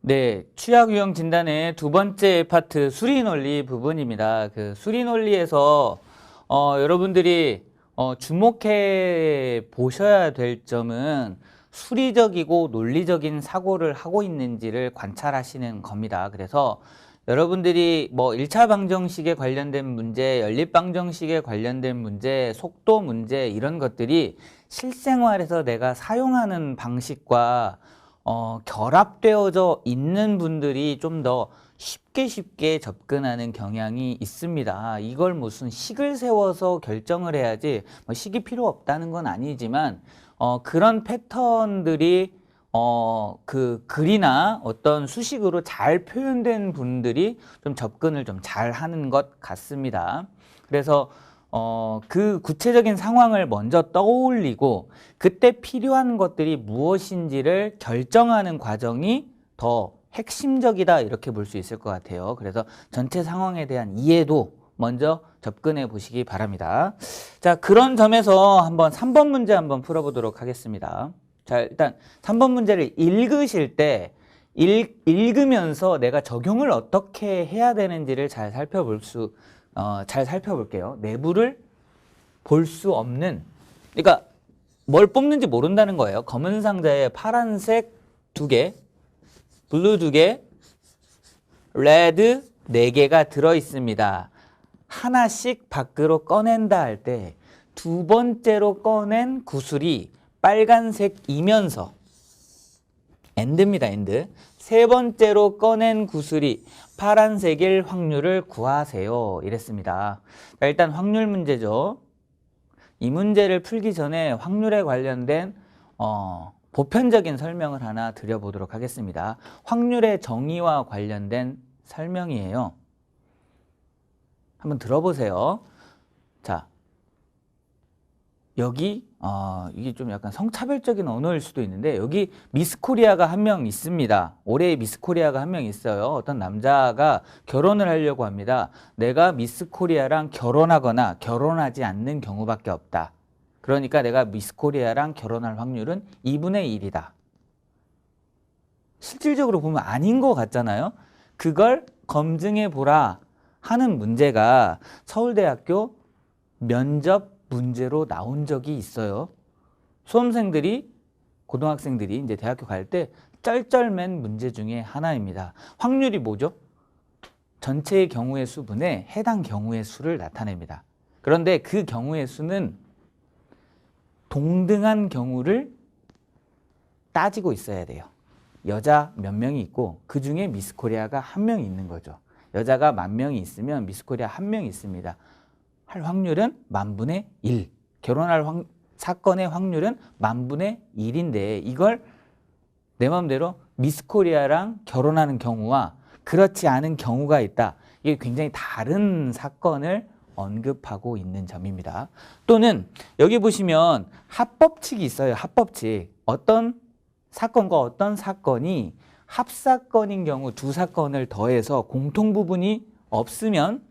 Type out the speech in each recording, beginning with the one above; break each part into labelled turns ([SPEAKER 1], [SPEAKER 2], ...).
[SPEAKER 1] 네, 취약 유형 진단의 두 번째 파트 수리 논리 부분입니다. 그 수리 논리에서 여러분들이 주목해 보셔야 될 점은 수리적이고 논리적인 사고를 하고 있는지를 관찰하시는 겁니다. 그래서 여러분들이 뭐 1차 방정식에 관련된 문제, 연립 방정식에 관련된 문제, 속도 문제 이런 것들이 실생활에서 내가 사용하는 방식과 결합되어져 있는 분들이 좀 더 쉽게 접근하는 경향이 있습니다. 이걸 무슨 식을 세워서 결정을 해야지 뭐 식이 필요 없다는 건 아니지만 그런 패턴들이 그 글이나 어떤 수식으로 잘 표현된 분들이 좀 접근을 좀 잘 하는 것 같습니다. 그래서 그 구체적인 상황을 먼저 떠올리고 그때 필요한 것들이 무엇인지를 결정하는 과정이 더 핵심적이다 이렇게 볼 수 있을 것 같아요. 그래서 전체 상황에 대한 이해도 먼저 접근해 보시기 바랍니다. 자, 그런 점에서 한번 3번 문제 한번 풀어보도록 하겠습니다. 자, 일단 3번 문제를 읽으실 때 읽으면서 내가 적용을 어떻게 해야 되는지를 잘 살펴볼게요. 내부를 볼 수 없는, 그러니까 뭘 뽑는지 모른다는 거예요. 검은 상자에 파란색 2개, 블루 2개, 레드 4개가 들어있습니다. 하나씩 밖으로 꺼낸다 할 때 두 번째로 꺼낸 구슬이 빨간색이면서 엔드입니다. 엔드. 세 번째로 꺼낸 구슬이 파란색일 확률을 구하세요. 이랬습니다. 자, 일단 확률 문제죠. 이 문제를 풀기 전에 확률에 관련된 보편적인 설명을 하나 드려보도록 하겠습니다. 확률의 정의와 관련된 설명이에요. 한번 들어보세요. 자, 여기 이게 좀 약간 성차별적인 언어일 수도 있는데 여기 미스 코리아가 한 명 있습니다. 올해의 미스 코리아가 한 명 있어요. 어떤 남자가 결혼을 하려고 합니다. 내가 미스 코리아랑 결혼하거나 결혼하지 않는 경우밖에 없다. 그러니까 내가 미스 코리아랑 결혼할 확률은 2분의 1이다. 실질적으로 보면 아닌 것 같잖아요. 그걸 검증해 보라 하는 문제가 서울대학교 면접 문제로 나온 적이 있어요. 수험생들이, 고등학생들이 이제 대학교 갈 때 쩔쩔맨 문제 중에 하나입니다. 확률이 뭐죠? 전체의 경우의 수분에 해당 경우의 수를 나타냅니다. 그런데 그 경우의 수는 동등한 경우를 따지고 있어야 돼요. 여자 몇 명이 있고 그 중에 미스 코리아가 한 명 있는 거죠. 여자가 10,000명이 있으면 미스 코리아 한 명 있습니다. 할 확률은 10,000분의 1. 결혼할 사건의 확률은 10,000분의 1인데 이걸 내 마음대로 미스 코리아랑 결혼하는 경우와 그렇지 않은 경우가 있다. 이게 굉장히 다른 사건을 언급하고 있는 점입니다. 또는 여기 보시면 합법칙이 있어요. 합법칙. 어떤 사건과 어떤 사건이 합사건인 경우 두 사건을 더해서 공통부분이 없으면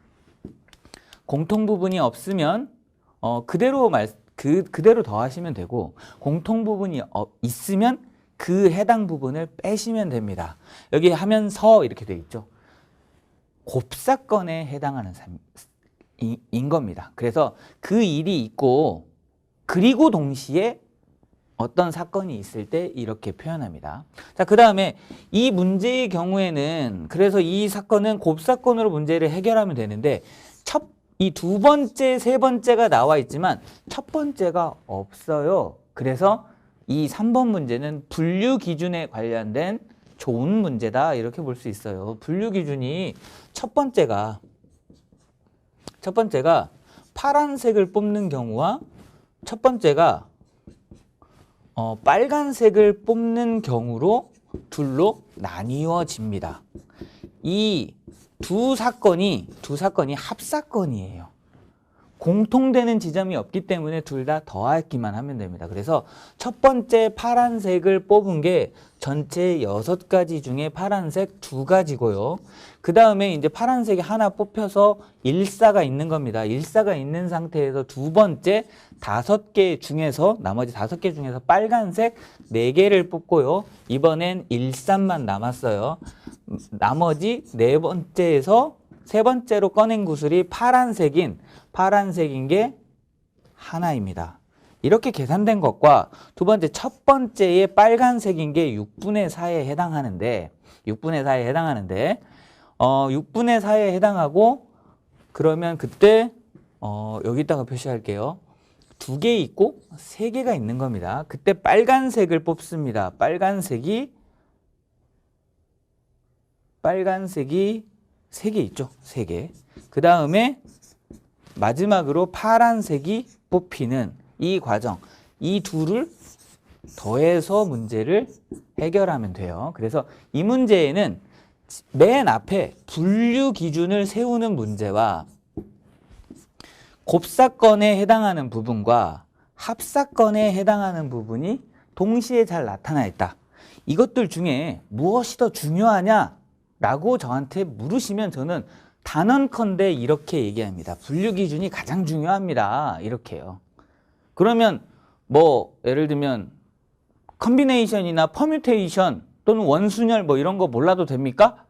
[SPEAKER 1] 그대로 더하시면 되고 공통부분이 있으면 그 해당 부분을 빼시면 됩니다. 여기 하면서 이렇게 돼 있죠. 곱사건에 해당하는 인 겁니다. 그래서 그 일이 있고 그리고 동시에 어떤 사건이 있을 때 이렇게 표현합니다. 자, 그 다음에 이 문제의 경우에는 그래서 이 사건은 곱사건으로 문제를 해결하면 되는데 이 두 번째, 세 번째가 나와 있지만 첫 번째가 없어요. 그래서 이 3번 문제는 분류 기준에 관련된 좋은 문제다 이렇게 볼 수 있어요. 분류 기준이 첫 번째가 파란색을 뽑는 경우와 첫 번째가 빨간색을 뽑는 경우로 둘로 나뉘어집니다. 이 두 사건이 합사건이에요. 공통되는 지점이 없기 때문에 둘 다 더하기만 하면 됩니다. 그래서 첫 번째 파란색을 뽑은 게 전체 6가지 중에 파란색 2가지고요. 그 다음에 이제 파란색이 하나 뽑혀서 일사가 있는 겁니다. 일사가 있는 상태에서 두 번째 5개 중에서 나머지 5개 중에서 빨간색 4개를 뽑고요. 이번엔 일산만 남았어요. 나머지 네 번째에서 세 번째로 꺼낸 구슬이 파란색인 게 하나입니다. 이렇게 계산된 것과 두 번째 첫 번째의 빨간색인 게 6분의 4에 해당하는데 6분의 4에 해당하고 그러면 그때 여기다가 표시할게요. 2개 있고 3개가 있는 겁니다. 그때 빨간색을 뽑습니다. 빨간색이 3개 있죠. 3개. 그 다음에 마지막으로 파란색이 뽑히는 이 과정, 이 둘을 더해서 문제를 해결하면 돼요. 그래서 이 문제에는 맨 앞에 분류 기준을 세우는 문제와 곱사건에 해당하는 부분과 합사건에 해당하는 부분이 동시에 잘 나타나 있다. 이것들 중에 무엇이 더 중요하냐라고 저한테 물으시면 저는 단언컨대 이렇게 얘기합니다. 분류 기준이 가장 중요합니다. 이렇게요. 그러면 뭐 예를 들면 컨비네이션이나 퍼뮤테이션 또는 원순열 뭐 이런 거 몰라도 됩니까?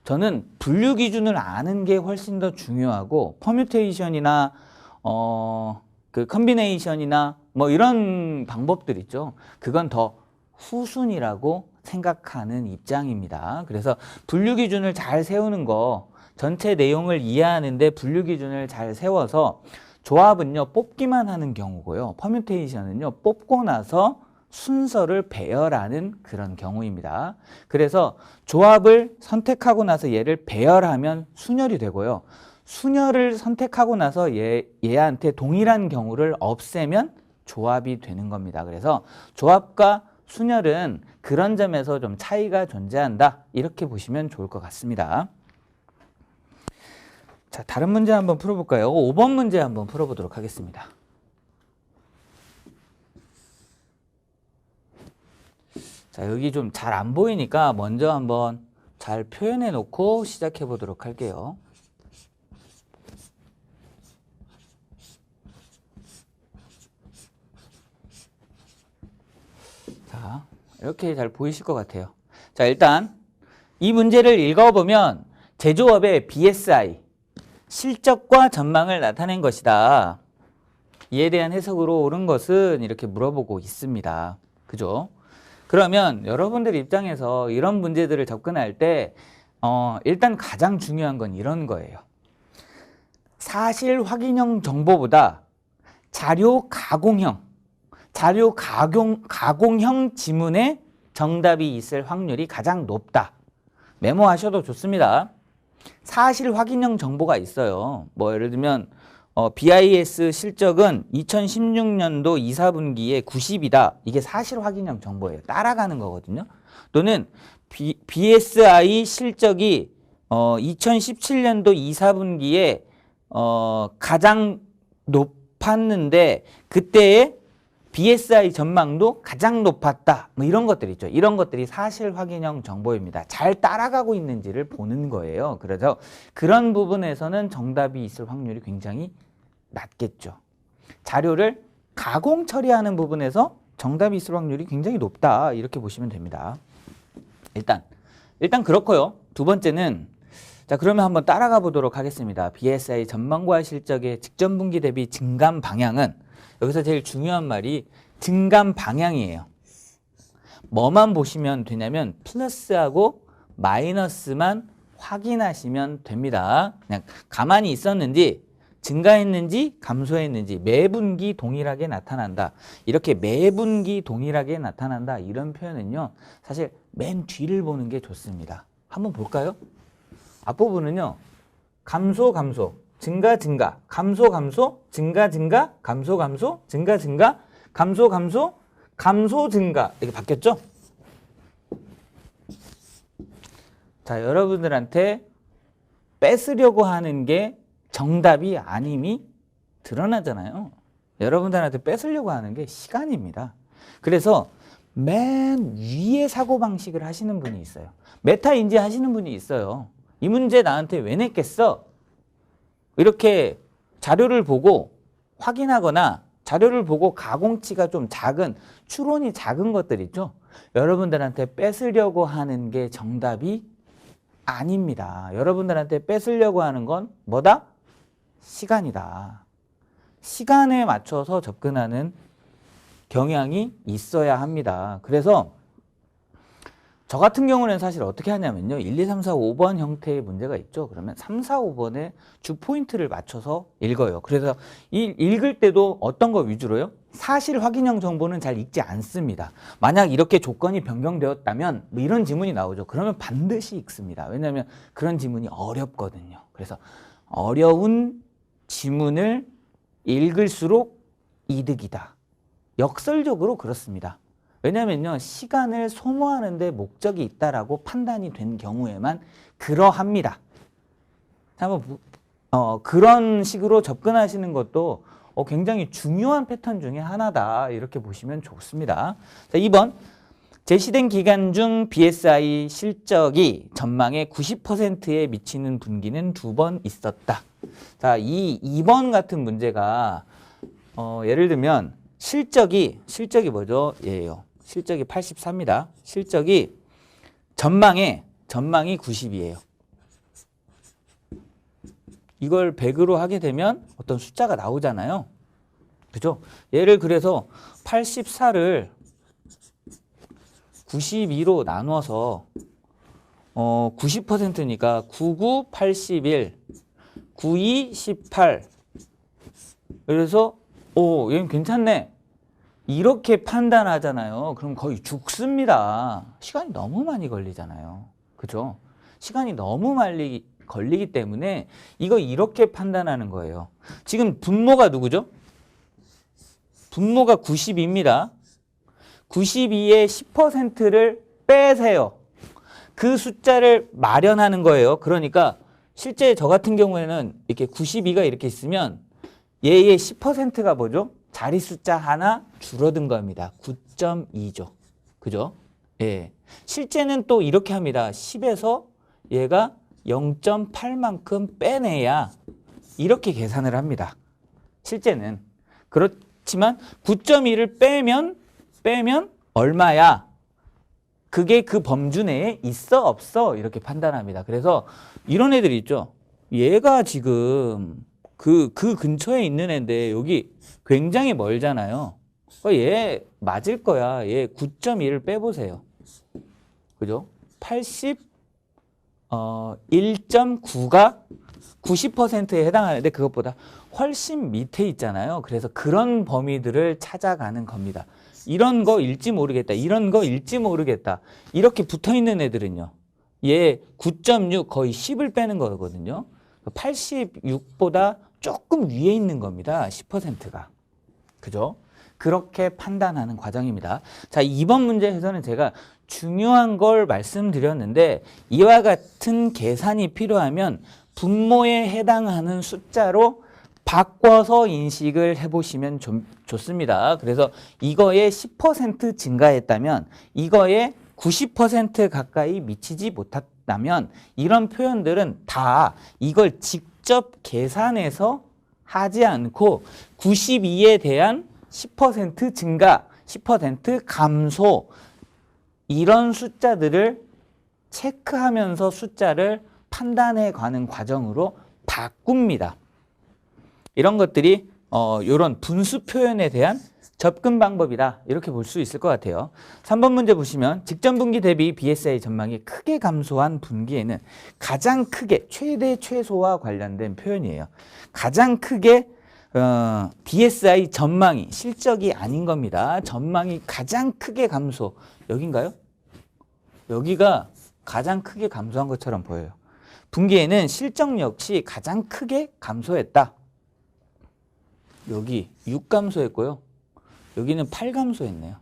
[SPEAKER 1] 저는 분류 기준을 아는 게 훨씬 더 중요하고 퍼뮤테이션이나 그 컨비네이션이나 뭐 이런 방법들 있죠. 그건 더 후순이라고 생각하는 입장입니다. 그래서 분류 기준을 잘 세우는 거 전체 내용을 이해하는데 분류 기준을 잘 세워서 조합은요 뽑기만 하는 경우고요. 퍼뮤테이션은요 뽑고 나서 순서를 배열하는 그런 경우입니다. 그래서 조합을 선택하고 나서 얘를 배열하면 순열이 되고요. 순열을 선택하고 나서 얘한테 동일한 경우를 없애면 조합이 되는 겁니다. 그래서 조합과 순열은 그런 점에서 좀 차이가 존재한다. 이렇게 보시면 좋을 것 같습니다. 자, 다른 문제 한번 풀어볼까요? 5번 문제 한번 풀어보도록 하겠습니다. 자, 여기 좀 잘 안 보이니까 먼저 한번 잘 표현해 놓고 시작해 보도록 할게요. 자, 이렇게 잘 보이실 것 같아요. 자, 일단 이 문제를 읽어보면 제조업의 BSI, 실적과 전망을 나타낸 것이다. 이에 대한 해석으로 옳은 것은 이렇게 물어보고 있습니다. 그죠? 그러면 여러분들 입장에서 이런 문제들을 접근할 때 일단 가장 중요한 건 이런 거예요. 사실 확인형 정보보다 자료 가공형 지문에 정답이 있을 확률이 가장 높다. 메모하셔도 좋습니다. 사실 확인형 정보가 있어요. 뭐 예를 들면 BIS 실적은 2016년도 2, 4분기에 90이다. 이게 사실 확인형 정보예요. 따라가는 거거든요. 또는 BSI 실적이 2017년도 2, 4분기에 가장 높았는데 그때의 BSI 전망도 가장 높았다. 뭐 이런 것들 있죠. 이런 것들이 사실 확인형 정보입니다. 잘 따라가고 있는지를 보는 거예요. 그래서 그런 부분에서는 정답이 있을 확률이 굉장히 낮겠죠. 자료를 가공 처리하는 부분에서 정답이 있을 확률이 굉장히 높다. 이렇게 보시면 됩니다. 일단 그렇고요. 두 번째는 자, 그러면 한번 따라가 보도록 하겠습니다. BSI 전망과 실적의 직전 분기 대비 증감 방향은 여기서 제일 중요한 말이 증감 방향이에요. 뭐만 보시면 되냐면 플러스하고 마이너스만 확인하시면 됩니다. 그냥 가만히 있었는지 증가했는지 감소했는지 매분기 동일하게 나타난다. 이렇게 매분기 동일하게 나타난다. 이런 표현은요. 사실 맨 뒤를 보는 게 좋습니다. 한번 볼까요? 앞부분은요. 감소 증가 감소 증가 감소 증가 감소 증가 이렇게 바뀌었죠? 자, 여러분들한테 뺏으려고 하는 게 정답이 아님이 드러나잖아요. 여러분들한테 뺏으려고 하는 게 시간입니다. 그래서 맨 위에 사고방식을 하시는 분이 있어요. 메타 인지 하시는 분이 있어요. 이 문제 나한테 왜 냈겠어? 이렇게 자료를 보고 확인하거나 자료를 보고 가공치가 좀 작은, 추론이 작은 것들 있죠? 여러분들한테 뺏으려고 하는 게 정답이 아닙니다. 여러분들한테 뺏으려고 하는 건 뭐다? 시간이다. 시간에 맞춰서 접근하는 경향이 있어야 합니다. 그래서 저 같은 경우는 사실 어떻게 하냐면요. 1, 2, 3, 4, 5번 형태의 문제가 있죠. 그러면 3, 4, 5번에 주 포인트를 맞춰서 읽어요. 그래서 읽을 때도 어떤 거 위주로요? 사실 확인형 정보는 잘 읽지 않습니다. 만약 이렇게 조건이 변경되었다면 뭐 이런 지문이 나오죠. 그러면 반드시 읽습니다. 왜냐하면 그런 지문이 어렵거든요. 그래서 어려운 지문을 읽을수록 이득이다. 역설적으로 그렇습니다. 왜냐면요, 시간을 소모하는 데 목적이 있다라고 판단이 된 경우에만 그러합니다. 한번 그런 식으로 접근하시는 것도 굉장히 중요한 패턴 중에 하나다. 이렇게 보시면 좋습니다. 자, 2번. 제시된 기간 중 BSI 실적이 전망의 90%에 미치는 분기는 2번 있었다. 자, 이 2번 같은 문제가 예를 들면 실적이 뭐죠? 예요. 실적이 84입니다. 실적이 전망이 90이에요. 이걸 100으로 하게 되면 어떤 숫자가 나오잖아요. 그죠? 얘를 그래서 84를 92로 나눠서 90%니까 99, 81, 92, 18. 그래서 얘는 괜찮네. 이렇게 판단하잖아요. 그럼 거의 죽습니다. 시간이 너무 많이 걸리잖아요. 그죠? 시간이 너무 많이 걸리기 때문에 이거 이렇게 판단하는 거예요. 지금 분모가 누구죠? 분모가 92입니다. 92의 10%를 빼세요. 그 숫자를 마련하는 거예요. 그러니까 실제 저 같은 경우에는 이렇게 92가 이렇게 있으면 얘의 10%가 뭐죠? 자리 숫자 하나 줄어든 겁니다. 9.2죠. 그죠? 예. 실제는 또 이렇게 합니다. 10에서 얘가 0.8만큼 빼내야 이렇게 계산을 합니다. 실제는. 그렇지만 9.2를 빼면 얼마야? 그게 그 범주 내에 있어 없어? 이렇게 판단합니다. 그래서 이런 애들이 있죠. 얘가 지금 그 근처에 있는 애인데 여기 굉장히 멀잖아요. 얘 맞을 거야. 얘 9.2를 빼보세요. 그죠? 1.9가 90%에 해당하는데 그것보다 훨씬 밑에 있잖아요. 그래서 그런 범위들을 찾아가는 겁니다. 이런 거 읽지 모르겠다. 이런 거 읽지 모르겠다. 이렇게 붙어있는 애들은요. 얘 9.6 거의 10을 빼는 거거든요. 86보다 조금 위에 있는 겁니다. 10%가. 그죠? 그렇게 판단하는 과정입니다. 자, 이번 문제에서는 제가 중요한 걸 말씀드렸는데 이와 같은 계산이 필요하면 분모에 해당하는 숫자로 바꿔서 인식을 해보시면 좋습니다. 그래서 이거에 10% 증가했다면 이거에 90% 가까이 미치지 못했다면 이런 표현들은 다 이걸 직접 계산해서 하지 않고 92에 대한 10% 증가, 10% 감소 이런 숫자들을 체크하면서 숫자를 판단해 가는 과정으로 바꿉니다. 이런 것들이 이런 분수 표현에 대한 접근 방법이다. 이렇게 볼 수 있을 것 같아요. 3번 문제 보시면 직전 분기 대비 BSI 전망이 크게 감소한 분기에는 가장 크게 최대 최소와 관련된 표현이에요. 가장 크게 BSI 전망이 실적이 아닌 겁니다. 전망이 가장 크게 감소. 여긴가요? 여기가 가장 크게 감소한 것처럼 보여요. 분기에는 실적 역시 가장 크게 감소했다. 여기 6 감소했고요. 여기는 8 감소했네요.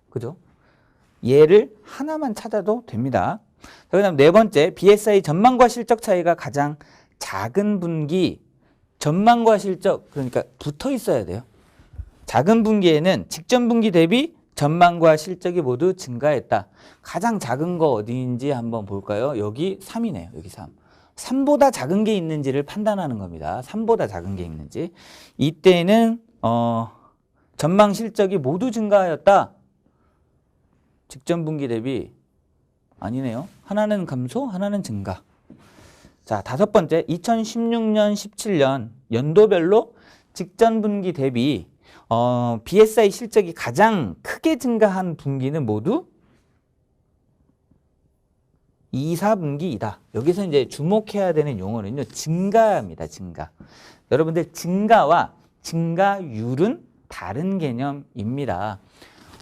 [SPEAKER 1] 그죠? 얘를 하나만 찾아도 됩니다. 그 다음 네 번째, BSI 전망과 실적 차이가 가장 작은 분기 전망과 실적, 그러니까 붙어 있어야 돼요. 작은 분기에는 직전 분기 대비 전망과 실적이 모두 증가했다. 가장 작은 거 어디인지 한번 볼까요? 여기 3이네요. 여기 3. 3보다 작은 게 있는지를 판단하는 겁니다. 3보다 작은 게 있는지. 이때는 전망 실적이 모두 증가하였다. 직전 분기 대비 아니네요. 하나는 감소, 하나는 증가. 자, 다섯 번째, 2016년, 17년 연도별로 직전 분기 대비 BSI 실적이 가장 크게 증가한 분기는 모두 2, 4분기이다. 여기서 이제 주목해야 되는 용어는요, 증가입니다. 증가. 여러분들 증가와 증가율은 다른 개념입니다.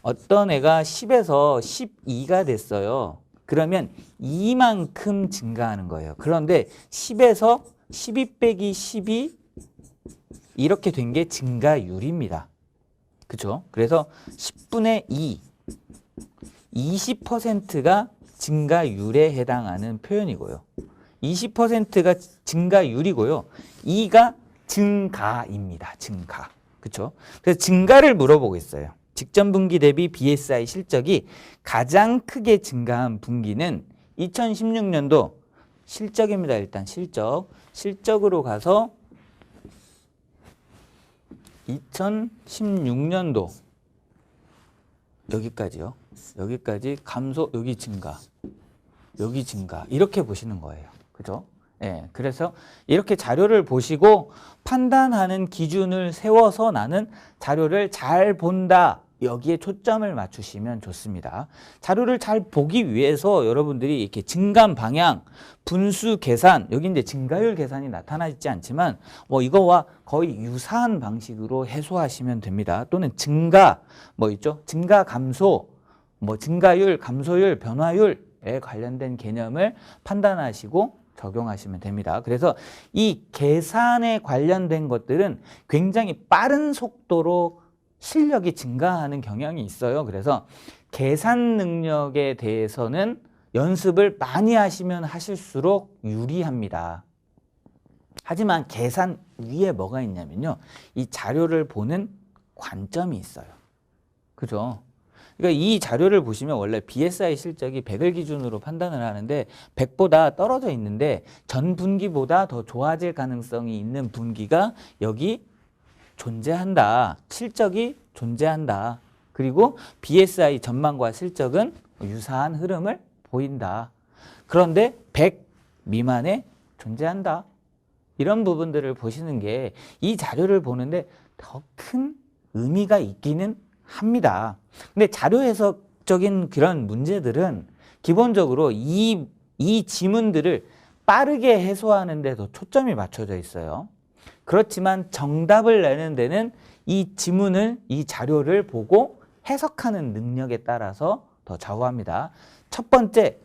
[SPEAKER 1] 어떤 애가 10에서 12가 됐어요. 그러면 이만큼 증가하는 거예요. 그런데 10에서 12 빼기 10이 이렇게 된 게 증가율입니다. 그렇죠? 그래서 10분의 2, 20%가 증가율에 해당하는 표현이고요. 20%가 증가율이고요. 2가 증가입니다. 증가. 그렇죠? 그래서 증가를 물어보고 있어요. 직전 분기 대비 BSI 실적이 가장 크게 증가한 분기는 2016년도 실적입니다. 일단 실적. 실적으로 가서 2016년도 여기까지요. 여기까지 감소, 여기 증가, 여기 증가 이렇게 보시는 거예요. 그죠? 예, 그래서 이렇게 자료를 보시고 판단하는 기준을 세워서 나는 자료를 잘 본다. 여기에 초점을 맞추시면 좋습니다. 자료를 잘 보기 위해서 여러분들이 이렇게 증감 방향, 분수 계산, 여기 이제 증가율 계산이 나타나 있지 않지만 이거와 거의 유사한 방식으로 해소하시면 됩니다. 또는 증가, 있죠? 증가 감소, 증가율, 감소율, 변화율에 관련된 개념을 판단하시고 적용하시면 됩니다. 그래서 이 계산에 관련된 것들은 굉장히 빠른 속도로 실력이 증가하는 경향이 있어요. 그래서 계산 능력에 대해서는 연습을 많이 하시면 하실수록 유리합니다. 하지만 계산 위에 뭐가 있냐면요. 이 자료를 보는 관점이 있어요. 그죠? 그러니까 이 자료를 보시면 원래 BSI 실적이 100을 기준으로 판단을 하는데 100보다 떨어져 있는데 전 분기보다 더 좋아질 가능성이 있는 분기가 여기 존재한다. 실적이 존재한다. 그리고 BSI 전망과 실적은 유사한 흐름을 보인다. 그런데 100 미만에 존재한다. 이런 부분들을 보시는 게 이 자료를 보는데 더 큰 의미가 있기는 합니다. 근데 자료 해석적인 그런 문제들은 기본적으로 이 지문들을 빠르게 해소하는 데 더 초점이 맞춰져 있어요. 그렇지만 정답을 내는 데는 이 지문을, 이 자료를 보고 해석하는 능력에 따라서 더 좌우합니다. 첫 번째,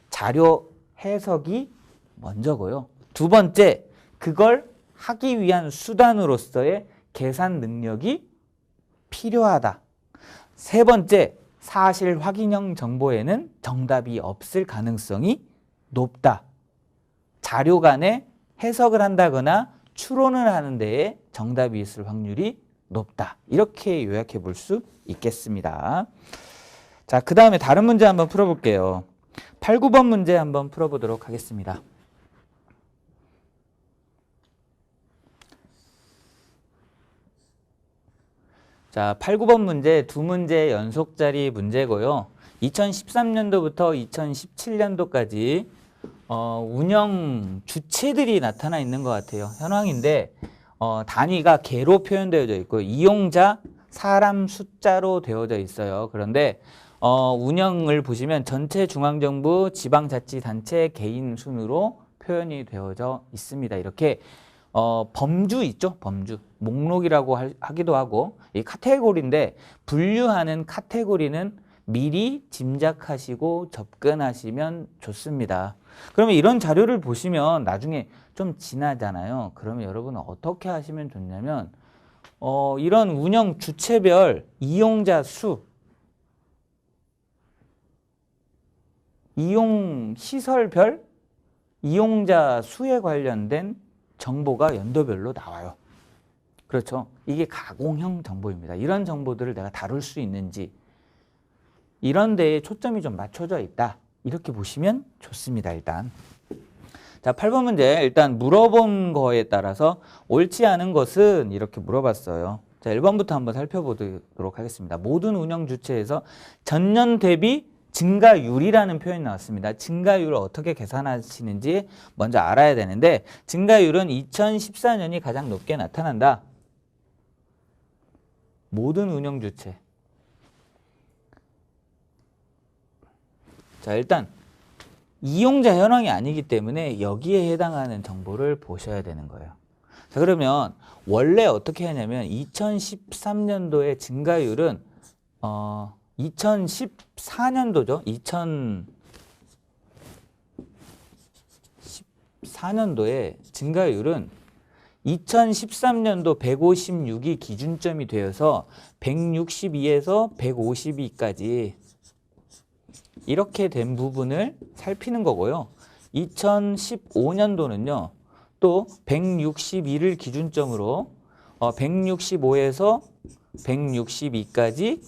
[SPEAKER 1] 자료 해석이 먼저고요. 두 번째, 그걸 하기 위한 수단으로서의 계산 능력이 필요하다. 세 번째, 사실 확인형 정보에는 정답이 없을 가능성이 높다. 자료 간에 해석을 한다거나 추론을 하는 데에 정답이 있을 확률이 높다. 이렇게 요약해 볼 수 있겠습니다. 자, 그 다음에 다른 문제 한번 풀어볼게요. 8, 9번 문제 한번 풀어보도록 하겠습니다. 자, 8, 9번 문제 두 문제 연속짜리 문제고요. 2013년도부터 2017년도까지 운영 주체들이 나타나 있는 것 같아요. 현황인데 단위가 개로 표현되어져 있고 이용자, 사람 숫자로 되어져 있어요. 그런데 운영을 보시면 전체 중앙정부, 지방자치단체, 개인 순으로 표현이 되어져 있습니다. 이렇게 범주 있죠? 범주. 목록이라고 하기도 하고 이 카테고리인데 분류하는 카테고리는 미리 짐작하시고 접근하시면 좋습니다. 그러면 이런 자료를 보시면 나중에 좀 지나잖아요. 그러면 여러분은 어떻게 하시면 좋냐면 이런 운영 주체별 이용자 수, 이용 시설별 이용자 수에 관련된 정보가 연도별로 나와요. 그렇죠. 이게 가공형 정보입니다. 이런 정보들을 내가 다룰 수 있는지 이런 데에 초점이 좀 맞춰져 있다. 이렇게 보시면 좋습니다. 일단. 자, 8번 문제 일단 물어본 거에 따라서 옳지 않은 것은 이렇게 물어봤어요. 자, 1번부터 한번 살펴보도록 하겠습니다. 모든 운영 주체에서 전년 대비 증가율이라는 표현이 나왔습니다. 증가율을 어떻게 계산하시는지 먼저 알아야 되는데 증가율은 2014년이 가장 높게 나타난다. 모든 운영 주체. 자, 일단 이용자 현황이 아니기 때문에 여기에 해당하는 정보를 보셔야 되는 거예요. 자, 그러면 원래 어떻게 하냐면 2013년도의 증가율은 2014년도죠. 2014년도의 증가율은 2013년도 156이 기준점이 되어서 162에서 152까지 이렇게 된 부분을 살피는 거고요. 2015년도는요. 또 162를 기준점으로 165에서 162까지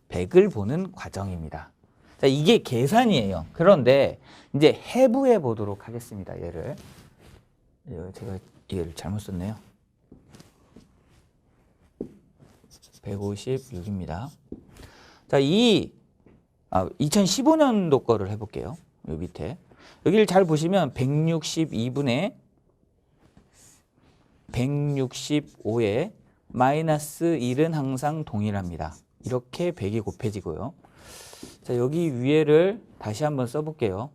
[SPEAKER 1] 100을 보는 과정입니다. 자, 이게 계산이에요. 그런데 이제 해부해 보도록 하겠습니다. 얘를. 제가 얘를 잘못 썼네요. 156입니다. 자, 2015년도 거를 해볼게요. 여기 밑에. 여기를 잘 보시면 162분의 165에 마이너스 1은 항상 동일합니다. 이렇게 100이 곱해지고요. 자, 여기 위에를 다시 한번 써볼게요.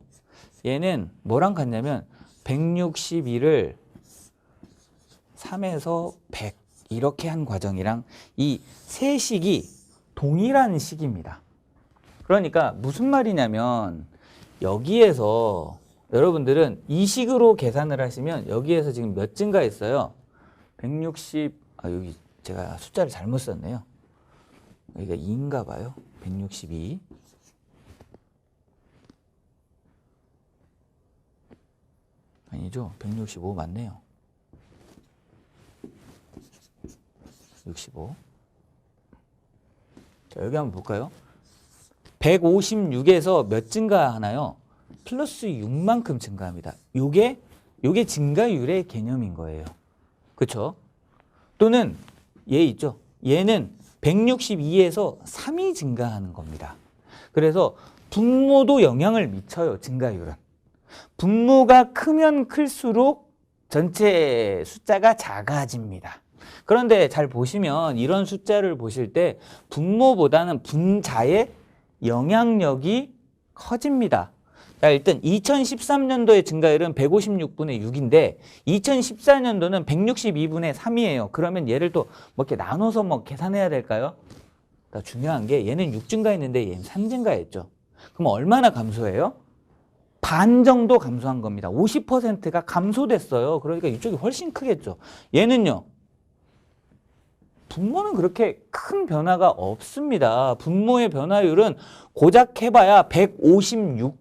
[SPEAKER 1] 얘는 뭐랑 같냐면 161을 3에서 100 이렇게 한 과정이랑 이 세 식이 동일한 식입니다. 그러니까 무슨 말이냐면 여기에서 여러분들은 이 식으로 계산을 하시면 여기에서 지금 몇 증가했어요? 160, 여기 제가 숫자를 잘못 썼네요. 여기가 2인가 봐요. 162. 아니죠. 165 맞네요. 65. 자, 여기 한번 볼까요? 156에서 몇 증가하나요? 플러스 6만큼 증가합니다. 요게 증가율의 개념인 거예요. 그렇죠? 또는 얘 있죠? 얘는 162에서 3이 증가하는 겁니다. 그래서 분모도 영향을 미쳐요. 증가율은. 분모가 크면 클수록 전체 숫자가 작아집니다. 그런데 잘 보시면 이런 숫자를 보실 때 분모보다는 분자의 영향력이 커집니다. 자, 일단 2013년도의 증가율은 156분의 6인데 2014년도는 162분의 3이에요. 그러면 얘를 또 뭐 이렇게 나눠서 뭐 계산해야 될까요? 중요한 게 얘는 6 증가했는데 얘는 3 증가했죠. 그럼 얼마나 감소해요? 반 정도 감소한 겁니다. 50%가 감소됐어요. 그러니까 이쪽이 훨씬 크겠죠. 얘는요. 분모는 그렇게 큰 변화가 없습니다. 분모의 변화율은 고작 해봐야 156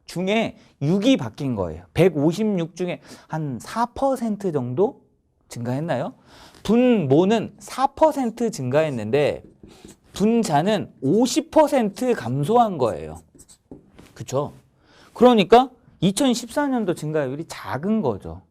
[SPEAKER 1] 중에 6이 바뀐 거예요. 156 중에 한 4% 정도 증가했나요? 분모는 4% 증가했는데 분자는 50% 감소한 거예요. 그렇죠? 그러니까 2014년도 증가율이 작은 거죠.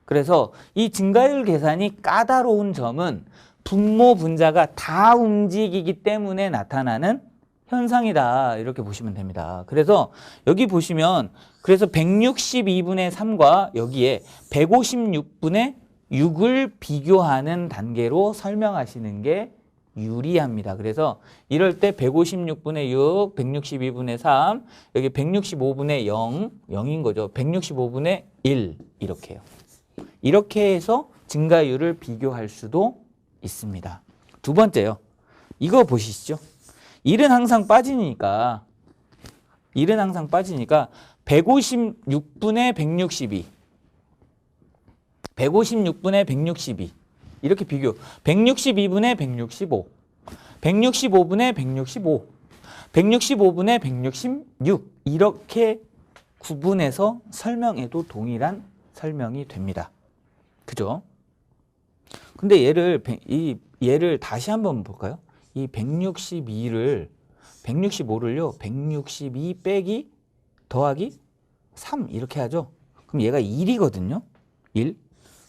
[SPEAKER 1] 그래서 이 증가율 계산이 까다로운 점은 분모 분자가 다 움직이기 때문에 나타나는 현상이다. 이렇게 보시면 됩니다. 그래서 여기 보시면 그래서 162분의 3과 여기에 156분의 6을 비교하는 단계로 설명하시는 게 유리합니다. 그래서 이럴 때 156분의 6, 162분의 3, 여기 165분의 0, 0인 거죠. 165분의 1 이렇게요. 이렇게 해서 증가율을 비교할 수도 있습니다. 두 번째요. 이거 보시죠. 1은 항상 빠지니까 156분의 162 156분의 162 이렇게 비교 162분의 165 165분의 165 165분의 166 이렇게 구분해서 설명해도 동일한 설명이 됩니다. 그죠? 근데 얘를 다시 한번 볼까요? 이 165를요, 162 빼기 더하기 3 이렇게 하죠. 그럼 얘가 1이거든요. 1.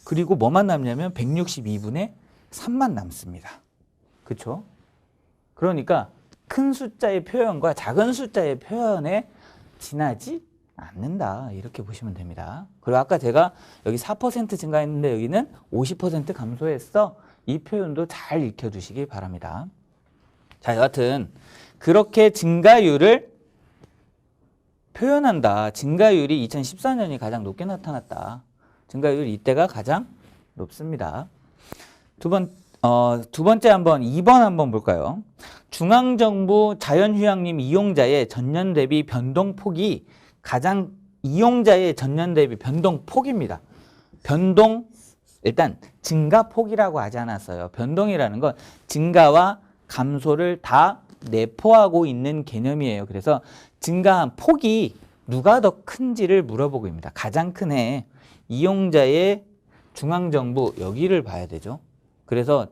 [SPEAKER 1] 그리고 뭐만 남냐면 162분의 3만 남습니다. 그렇죠? 그러니까 큰 숫자의 표현과 작은 숫자의 표현에 지나지 않는다. 이렇게 보시면 됩니다. 그리고 아까 제가 여기 4% 증가했는데 여기는 50% 감소했어. 이 표현도 잘 익혀두시기 바랍니다. 자, 여하튼 그렇게 증가율을 표현한다. 증가율이 2014년이 가장 높게 나타났다. 증가율 이때가 가장 높습니다. 두 번째 한번 2번 한번 볼까요? 중앙정부 자연휴양림 이용자의 전년 대비 변동폭이 가장 이용자의 전년 대비 변동폭입니다. 변동 일단 증가폭이라고 하지 않았어요. 변동이라는 건 증가와 감소를 다 내포하고 있는 개념이에요. 그래서 증가한 폭이 누가 더 큰지를 물어보고 있습니다. 가장 큰 해 이용자의 중앙정부 여기를 봐야 되죠. 그래서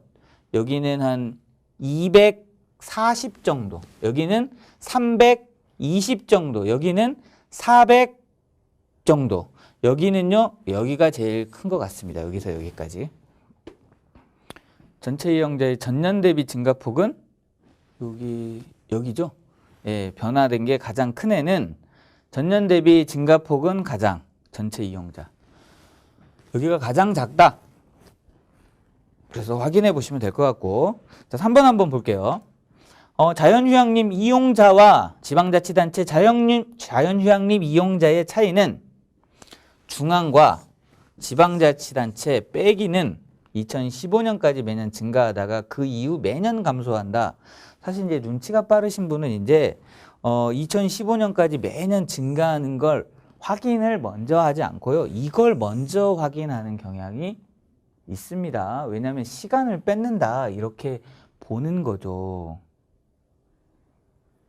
[SPEAKER 1] 여기는 한 240 정도, 여기는 320 정도, 여기는 400 정도, 여기는요, 여기가 제일 큰 것 같습니다. 여기서 여기까지. 전체 이용자의 전년 대비 증가폭은 여기죠. 예, 변화된 게 가장 큰 애는 전년 대비 증가폭은 가장 전체 이용자. 여기가 가장 작다. 그래서 확인해 보시면 될 것 같고. 자, 3번 한번 볼게요. 자연휴양림 이용자와 지방자치단체 자연휴양림 이용자의 차이는 중앙과 지방자치단체 빼기는 2015년까지 매년 증가하다가 그 이후 매년 감소한다. 사실 이제 눈치가 빠르신 분은 이제 2015년까지 매년 증가하는 걸 확인을 먼저 하지 않고요. 이걸 먼저 확인하는 경향이 있습니다. 왜냐하면 시간을 뺏는다 이렇게 보는 거죠.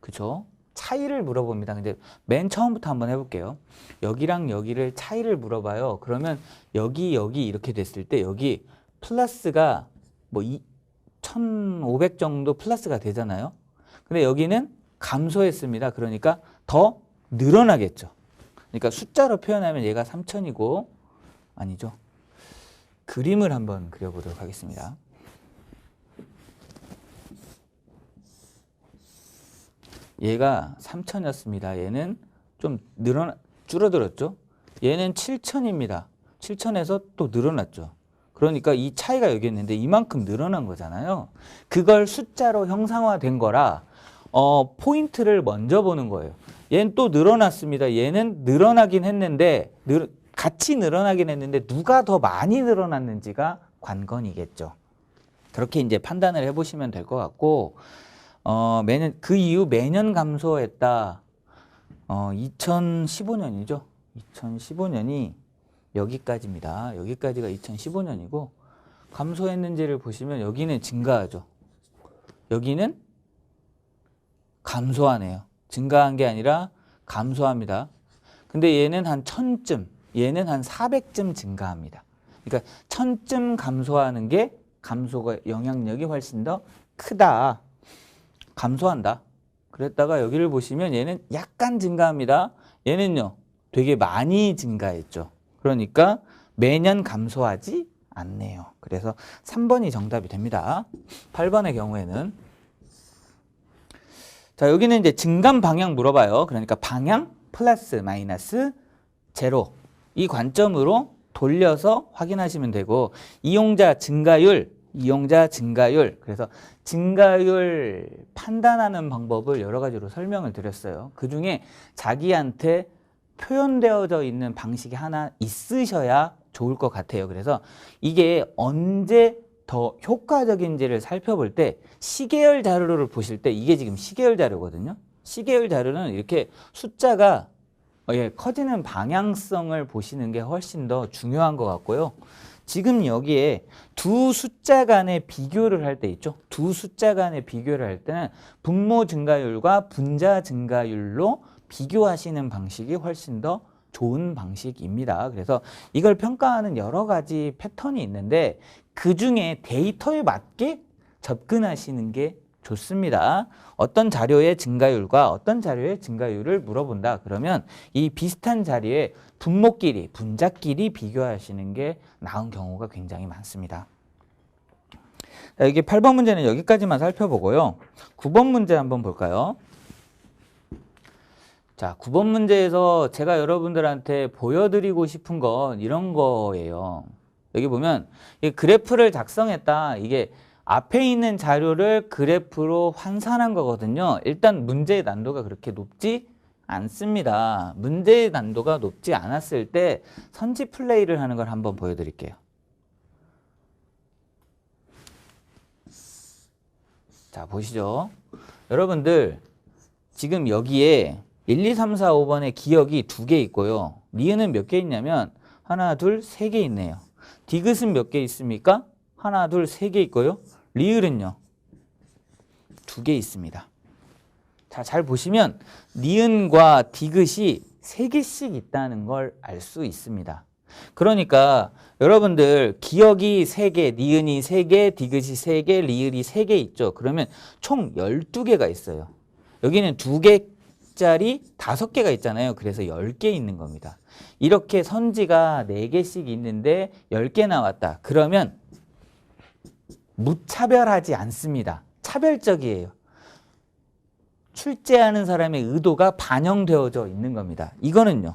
[SPEAKER 1] 그죠? 차이를 물어봅니다. 근데 맨 처음부터 한번 해볼게요. 여기랑 여기를 차이를 물어봐요. 그러면 여기 이렇게 됐을 때 여기 플러스가 뭐 1500 정도 플러스가 되잖아요. 근데 여기는 감소했습니다. 그러니까 더 늘어나겠죠. 그러니까 숫자로 표현하면 얘가 3000이고 아니죠. 그림을 한번 그려보도록 하겠습니다. 얘가 3000이었습니다. 얘는 좀 줄어들었죠. 얘는 7000입니다. 7000에서 또 늘어났죠. 그러니까 이 차이가 여기 있는데 이만큼 늘어난 거잖아요. 그걸 숫자로 형상화된 거라 포인트를 먼저 보는 거예요. 얘는 또 늘어났습니다. 얘는 늘어나긴 했는데 같이 늘어나긴 했는데 누가 더 많이 늘어났는지가 관건이겠죠. 그렇게 이제 판단을 해보시면 될 것 같고 매년 그 이후 매년 감소했다. 2015년이죠. 2015년이 여기까지입니다. 여기까지가 2015년이고 감소했는지를 보시면 여기는 증가하죠. 여기는 감소하네요. 증가한 게 아니라 감소합니다. 근데 얘는 한 1000쯤, 얘는 한 400쯤 증가합니다. 그러니까 1000쯤 감소하는 게 감소가 영향력이 훨씬 더 크다. 감소한다. 그랬다가 여기를 보시면 얘는 약간 증가합니다. 얘는요, 되게 많이 증가했죠. 그러니까 매년 감소하지 않네요. 그래서 3번이 정답이 됩니다. 8번의 경우에는 자, 여기는 이제 증감 방향 물어봐요. 그러니까 방향 플러스 마이너스 제로 이 관점으로 돌려서 확인하시면 되고 이용자 증가율 그래서 증가율 판단하는 방법을 여러 가지로 설명을 드렸어요. 그중에 자기한테 표현되어져 있는 방식이 하나 있으셔야 좋을 것 같아요. 그래서 이게 언제 더 효과적인지를 살펴볼 때 시계열 자료를 보실 때 이게 지금 시계열 자료거든요. 시계열 자료는 이렇게 숫자가 커지는 방향성을 보시는 게 훨씬 더 중요한 것 같고요. 지금 여기에 두 숫자 간의 비교를 할 때 있죠. 두 숫자 간의 비교를 할 때는 분모 증가율과 분자 증가율로 비교하시는 방식이 훨씬 더 좋은 방식입니다. 그래서 이걸 평가하는 여러 가지 패턴이 있는데 그 중에 데이터에 맞게 접근하시는 게 좋습니다. 어떤 자료의 증가율과 어떤 자료의 증가율을 물어본다. 그러면 이 비슷한 자리에 분모끼리, 분자끼리 비교하시는 게 나은 경우가 굉장히 많습니다. 자, 여기 8번 문제는 여기까지만 살펴보고요. 9번 문제 한번 볼까요? 자, 9번 문제에서 제가 여러분들한테 보여드리고 싶은 건 이런 거예요. 여기 보면 이 그래프를 작성했다. 이게 앞에 있는 자료를 그래프로 환산한 거거든요. 일단 문제의 난도가 그렇게 높지 않습니다. 문제의 난도가 높지 않았을 때 선지 플레이를 하는 걸 한번 보여드릴게요. 자, 보시죠. 여러분들 지금 여기에 1, 2, 3, 4, 5번에 기억이 2개 있고요. 니은은 몇 개 있냐면 하나, 둘, 3개 있네요. 디귿은 몇 개 있습니까? 하나, 둘, 3개 있고요. 리을은요? 2개 있습니다. 자, 잘 보시면 니은과 디귿이 3개씩 있다는 걸 알 수 있습니다. 그러니까 여러분들 기억이 3개, 니은이 3개, 디귿이 3개, 리을이 3개 있죠. 그러면 총 12개가 있어요. 여기는 2개짜리 5개가 있잖아요. 그래서 10개 있는 겁니다. 이렇게 선지가 4개씩 있는데 10개 나왔다. 그러면 무차별하지 않습니다. 차별적이에요. 출제하는 사람의 의도가 반영되어져 있는 겁니다. 이거는요.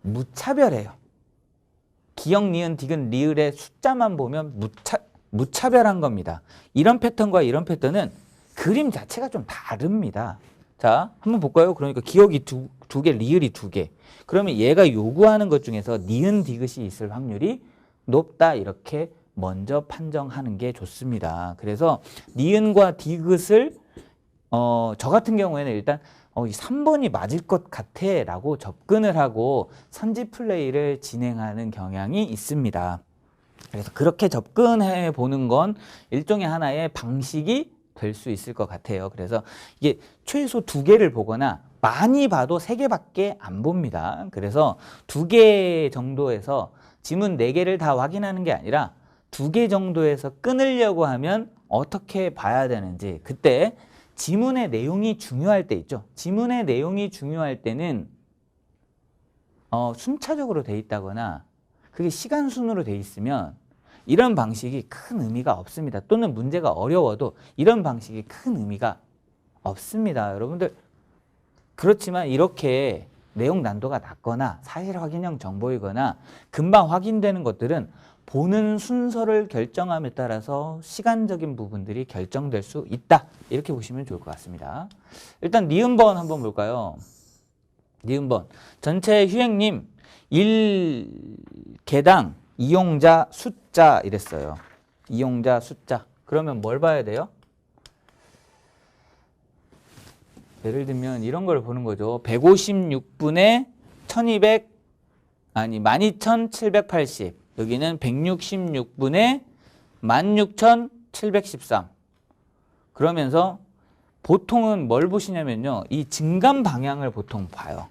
[SPEAKER 1] 무차별해요. 기역, 니은, 디귿, 리을의 숫자만 보면 무차별한 겁니다. 이런 패턴과 이런 패턴은 그림 자체가 좀 다릅니다. 자, 한번 볼까요? 그러니까 기역이 두 개, 리을이 2개. 그러면 얘가 요구하는 것 중에서 니은, 디귿이 있을 확률이 높다. 이렇게 먼저 판정하는 게 좋습니다. 그래서 니은과 디귿을 저 같은 경우에는 일단 이 3번이 맞을 것 같아 라고 접근을 하고 선지 플레이를 진행하는 경향이 있습니다. 그래서 그렇게 접근해 보는 건 일종의 하나의 방식이 될 수 있을 것 같아요. 그래서 이게 최소 2개를 보거나 많이 봐도 3개밖에 안 봅니다. 그래서 2개 정도에서 지문 4개를 다 확인하는 게 아니라 2개 정도에서 끊으려고 하면 어떻게 봐야 되는지, 그때 지문의 내용이 중요할 때 있죠. 지문의 내용이 중요할 때는 순차적으로 돼 있다거나 그게 시간 순으로 돼 있으면 이런 방식이 큰 의미가 없습니다. 또는 문제가 어려워도 이런 방식이 큰 의미가 없습니다. 여러분들 그렇지만 이렇게 내용 난도가 낮거나 사실 확인형 정보이거나 금방 확인되는 것들은 보는 순서를 결정함에 따라서 시간적인 부분들이 결정될 수 있다. 이렇게 보시면 좋을 것 같습니다. 일단 니은번 한번 볼까요? 니은번. 전체 휴행님 1개당 이용자 숫자 이랬어요. 이용자 숫자. 그러면 뭘 봐야 돼요? 예를 들면 이런 걸 보는 거죠. 156분의 12,780. 여기는 166분의 16,713. 그러면서 보통은 뭘 보시냐면요. 이 증감 방향을 보통 봐요.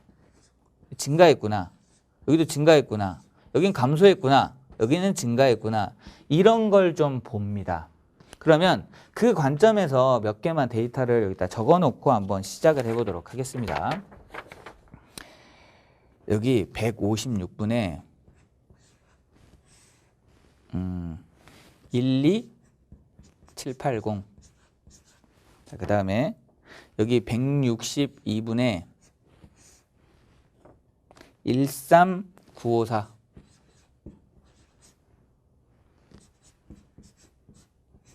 [SPEAKER 1] 증가했구나. 여기도 증가했구나. 여긴 감소했구나. 여기는 증가했구나. 이런 걸 좀 봅니다. 그러면 그 관점에서 몇 개만 데이터를 여기다 적어놓고 한번 시작을 해보도록 하겠습니다. 여기 156분에 12780. 자, 그 다음에 여기 162분에 13954.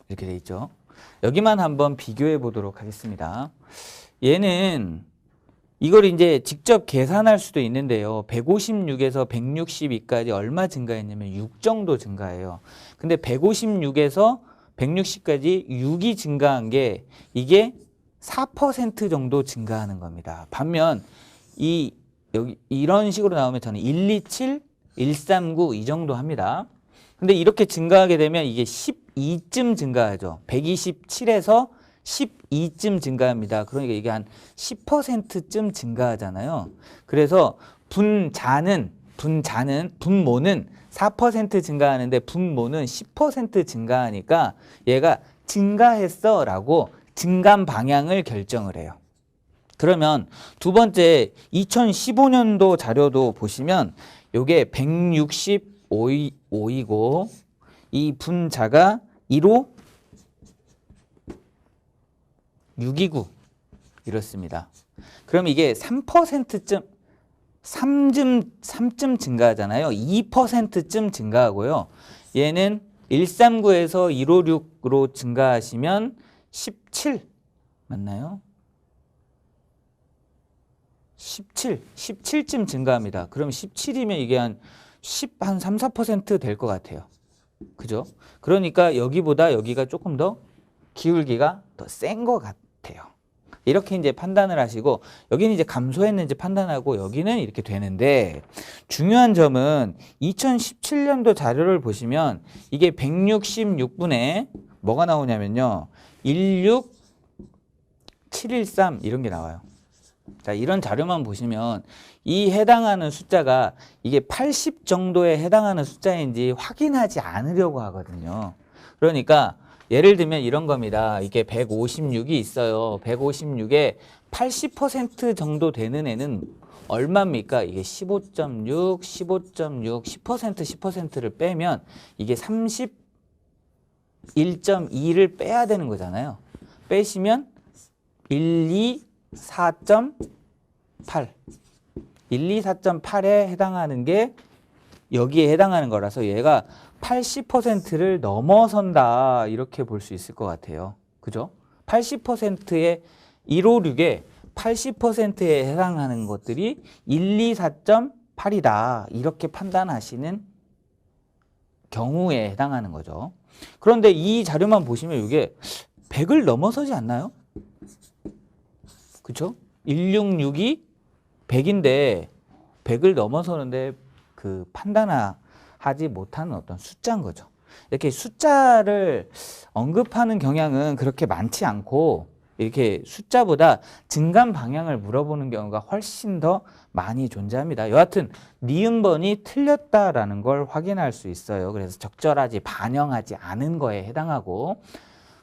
[SPEAKER 1] 이렇게 돼 있죠. 여기만 한번 비교해 보도록 하겠습니다. 얘는 이걸 이제 직접 계산할 수도 있는데요. 156에서 162까지 얼마 증가했냐면 6 정도 증가해요. 근데 156에서 160까지 6이 증가한 게 이게 4% 정도 증가하는 겁니다. 반면 여기 이런 식으로 나오면 저는 127, 139 이 정도 합니다. 근데 이렇게 증가하게 되면 이게 12쯤 증가하죠. 127에서 12쯤 증가합니다. 그러니까 이게 한 10%쯤 증가하잖아요. 그래서 분모는 4% 증가하는데 분모는 10% 증가하니까 얘가 증가했어 라고 증감 방향을 결정을 해요. 그러면 두 번째 2015년도 자료도 보시면 요게 165이고 이 분자가 1호 629 이렇습니다. 그럼 이게 3%쯤 3쯤 증가하잖아요. 2%쯤 증가하고요. 얘는 139에서 156으로 증가하시면 17 맞나요? 17쯤 증가합니다. 그럼 17이면 이게 한 3, 4% 될 것 같아요. 그죠? 그러니까 여기보다 여기가 조금 더 기울기가 더 센 것 같아요. 이렇게 이제 판단을 하시고 여기는 이제 감소했는지 판단하고 여기는 이렇게 되는데 중요한 점은 2017년도 자료를 보시면 이게 166분에 뭐가 나오냐면요. 16713 이런 게 나와요. 자, 이런 자료만 보시면 이 해당하는 숫자가 이게 80 정도에 해당하는 숫자인지 확인하지 않으려고 하거든요. 그러니까 예를 들면 이런 겁니다. 이게 156이 있어요. 156에 80% 정도 되는 애는 얼마입니까? 이게 15.6, 15.6, 10%를 빼면 이게 31.2를 빼야 되는 거잖아요. 빼시면 124.8. 124.8에 해당하는 게 여기에 해당하는 거라서 얘가 80%를 넘어선다 이렇게 볼 수 있을 것 같아요. 그죠? 80%의 156에 80%에 해당하는 것들이 124.8이다 이렇게 판단하시는 경우에 해당하는 거죠. 그런데 이 자료만 보시면 이게 100을 넘어서지 않나요? 그쵸? 166이 100인데 100을 넘어서는데 그 판단하지 못하는 어떤 숫자인 거죠. 이렇게 숫자를 언급하는 경향은 그렇게 많지 않고 이렇게 숫자보다 증감 방향을 물어보는 경우가 훨씬 더 많이 존재합니다. 여하튼 니은번이 틀렸다라는 걸 확인할 수 있어요. 그래서 적절하지 반영하지 않은 거에 해당하고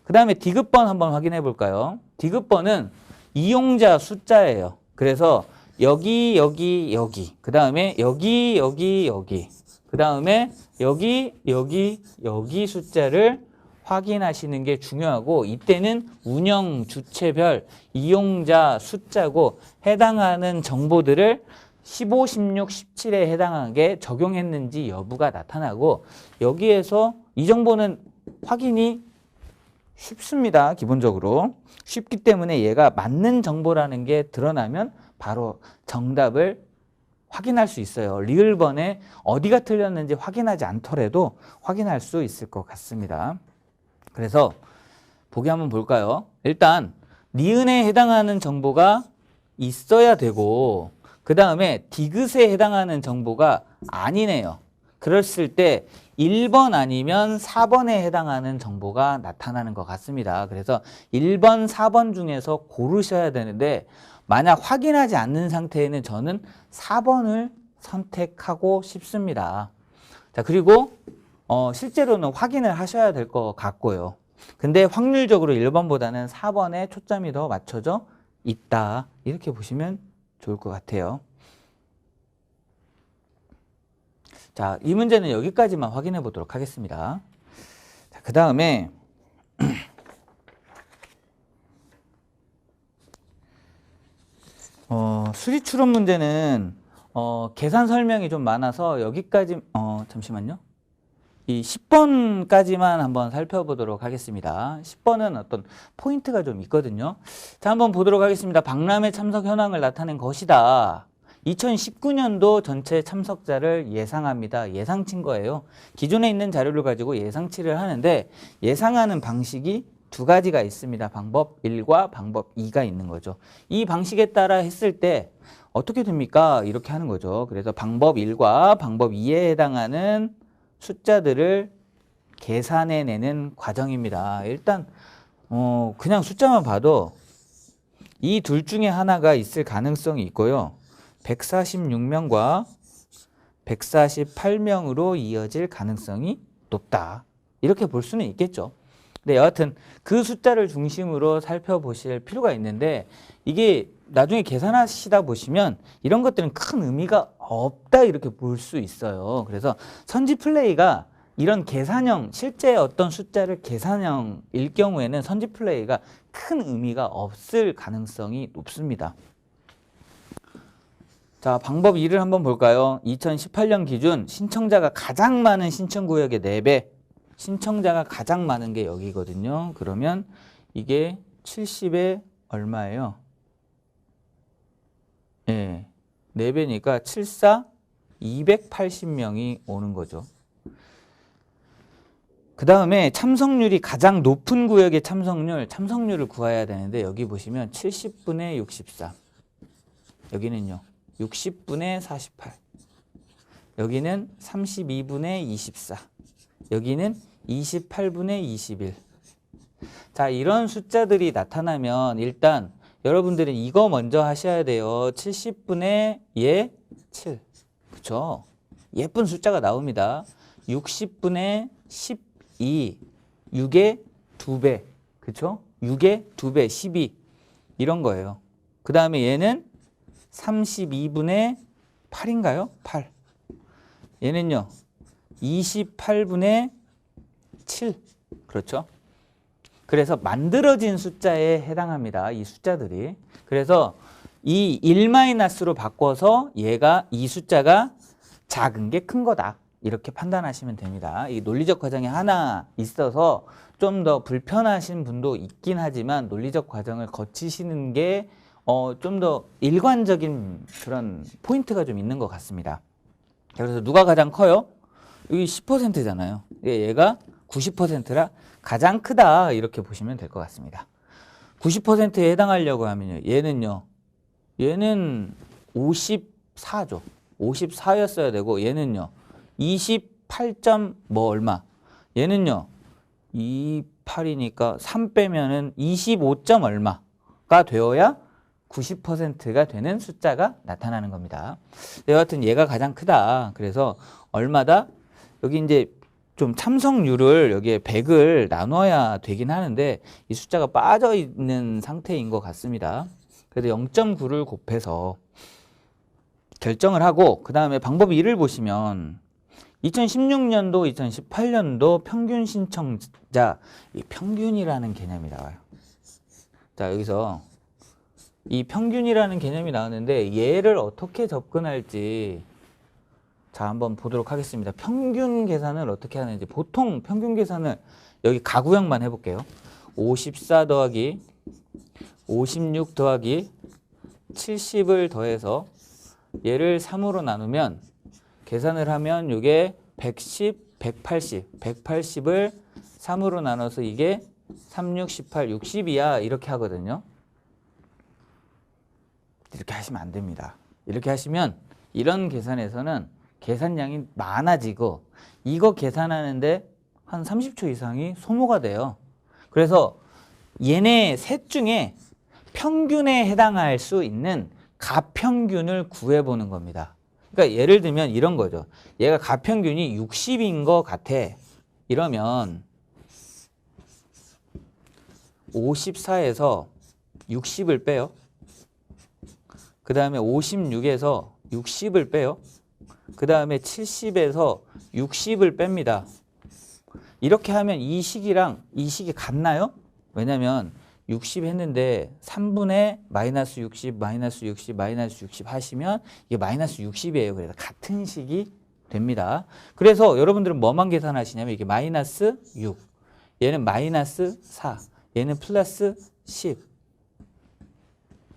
[SPEAKER 1] 그 다음에 디귿번 한번 확인해 볼까요? 디귿번은 이용자 숫자예요. 그래서 여기, 여기, 여기. 그 다음에 여기, 여기, 여기. 그 다음에 여기, 여기, 여기 숫자를 확인하시는 게 중요하고 이때는 운영 주체별 이용자 숫자고 해당하는 정보들을 15, 16, 17에 해당하게 적용했는지 여부가 나타나고 여기에서 이 정보는 확인이 쉽습니다. 기본적으로. 쉽기 때문에 얘가 맞는 정보라는 게 드러나면 바로 정답을 확인할 수 있어요. 리을번에 어디가 틀렸는지 확인하지 않더라도 확인할 수 있을 것 같습니다. 그래서 보기 한번 볼까요? 일단 니은에 해당하는 정보가 있어야 되고 그 다음에 디귿에 해당하는 정보가 아니네요. 그랬을 때 1번 아니면 4번에 해당하는 정보가 나타나는 것 같습니다. 그래서 1번, 4번 중에서 고르셔야 되는데 만약 확인하지 않는 상태에는 저는 4번을 선택하고 싶습니다. 자, 그리고 실제로는 확인을 하셔야 될 것 같고요. 근데 확률적으로 1번보다는 4번에 초점이 더 맞춰져 있다. 이렇게 보시면 좋을 것 같아요. 자, 이 문제는 여기까지만 확인해 보도록 하겠습니다. 자, 그 다음에 수리 추론 문제는 계산 설명이 좀 많아서 여기까지 잠시만요. 이 10번까지만 한번 살펴보도록 하겠습니다. 10번은 어떤 포인트가 좀 있거든요. 자, 한번 보도록 하겠습니다. 박람회 참석 현황을 나타낸 것이다. 2019년도 전체 참석자를 예상합니다. 예상치인 거예요. 기존에 있는 자료를 가지고 예상치를 하는데 예상하는 방식이 두 가지가 있습니다. 방법 1과 방법 2가 있는 거죠. 이 방식에 따라 했을 때 어떻게 됩니까? 이렇게 하는 거죠. 그래서 방법 1과 방법 2에 해당하는 숫자들을 계산해내는 과정입니다. 일단 그냥 숫자만 봐도 이 둘 중에 하나가 있을 가능성이 있고요. 146명과 148명으로 이어질 가능성이 높다. 이렇게 볼 수는 있겠죠. 근데 여하튼 그 숫자를 중심으로 살펴보실 필요가 있는데 이게 나중에 계산하시다 보시면 이런 것들은 큰 의미가 없다 이렇게 볼 수 있어요. 그래서 선지 플레이가 이런 계산형, 실제 어떤 숫자를 계산형일 경우에는 선지 플레이가 큰 의미가 없을 가능성이 높습니다. 자, 방법 2를 한번 볼까요? 2018년 기준 신청자가 가장 많은 신청구역의 4배, 신청자가 가장 많은 게 여기거든요. 그러면 이게 70에 얼마예요? 예, 4배니까 74, 280명이 오는 거죠. 그 다음에 참석률이 가장 높은 구역의 참석률을 구해야 되는데 여기 보시면 70분의 64, 여기는요 60분의 48, 여기는 32분의 24, 여기는 28분의 21. 자, 이런 숫자들이 나타나면 일단 여러분들은 이거 먼저 하셔야 돼요. 70분의 7. 그쵸? 예쁜 숫자가 나옵니다. 60분의 12. 6의 2배. 그쵸? 6의 2배, 12. 이런 거예요. 그 다음에 얘는 32분의 8인가요? 8. 얘는요. 28분의 7. 그렇죠? 그래서 만들어진 숫자에 해당합니다. 이 숫자들이. 그래서 이 1-로 바꿔서 얘가 이 숫자가 작은 게 큰 거다. 이렇게 판단하시면 됩니다. 이 논리적 과정이 하나 있어서 좀 더 불편하신 분도 있긴 하지만 논리적 과정을 거치시는 게 좀 더 일관적인 그런 포인트가 좀 있는 것 같습니다. 그래서 누가 가장 커요? 여기 10%잖아요. 얘가 90%라 가장 크다 이렇게 보시면 될 것 같습니다. 90%에 해당하려고 하면요. 얘는 54죠. 54였어야 되고 얘는요. 28점 뭐 얼마. 얘는요. 28이니까 3 빼면은 25점 얼마가 되어야 90%가 되는 숫자가 나타나는 겁니다. 여하튼 얘가 가장 크다. 그래서 얼마다? 여기 이제 좀 참석률을 여기에 100을 나눠야 되긴 하는데 이 숫자가 빠져 있는 상태인 것 같습니다. 그래서 0.9를 곱해서 결정을 하고 그 다음에 방법 2를 보시면 2016년도, 2018년도 평균 신청자, 이 평균이라는 개념이 나와요. 자, 여기서 이 평균이라는 개념이 나오는데 얘를 어떻게 접근할지 자, 한번 보도록 하겠습니다. 평균 계산을 어떻게 하는지. 보통 평균 계산을 여기 가구형만 해볼게요. 54 더하기 56 더하기 70을 더해서 얘를 3으로 나누면 계산을 하면 이게 110, 180, 180을 3으로 나눠서 이게 36, 18, 60이야. 이렇게 하거든요. 이렇게 하시면 안 됩니다. 이렇게 하시면 이런 계산에서는 계산량이 많아지고 이거 계산하는데 한 30초 이상이 소모가 돼요. 그래서 얘네 셋 중에 평균에 해당할 수 있는 가평균을 구해보는 겁니다. 그러니까 예를 들면 이런 거죠. 얘가 가평균이 60인 것 같아. 이러면 54에서 60을 빼요. 그 다음에 56에서 60을 빼요. 그 다음에 70에서 60을 뺍니다. 이렇게 하면 이 식이랑 이 식이 같나요? 왜냐면 60 했는데 3분의 마이너스 60, 마이너스 60, 마이너스 60 하시면 이게 마이너스 60이에요. 그래서 같은 식이 됩니다. 그래서 여러분들은 뭐만 계산하시냐면 이게 마이너스 6, 얘는 마이너스 4, 얘는 플러스 10,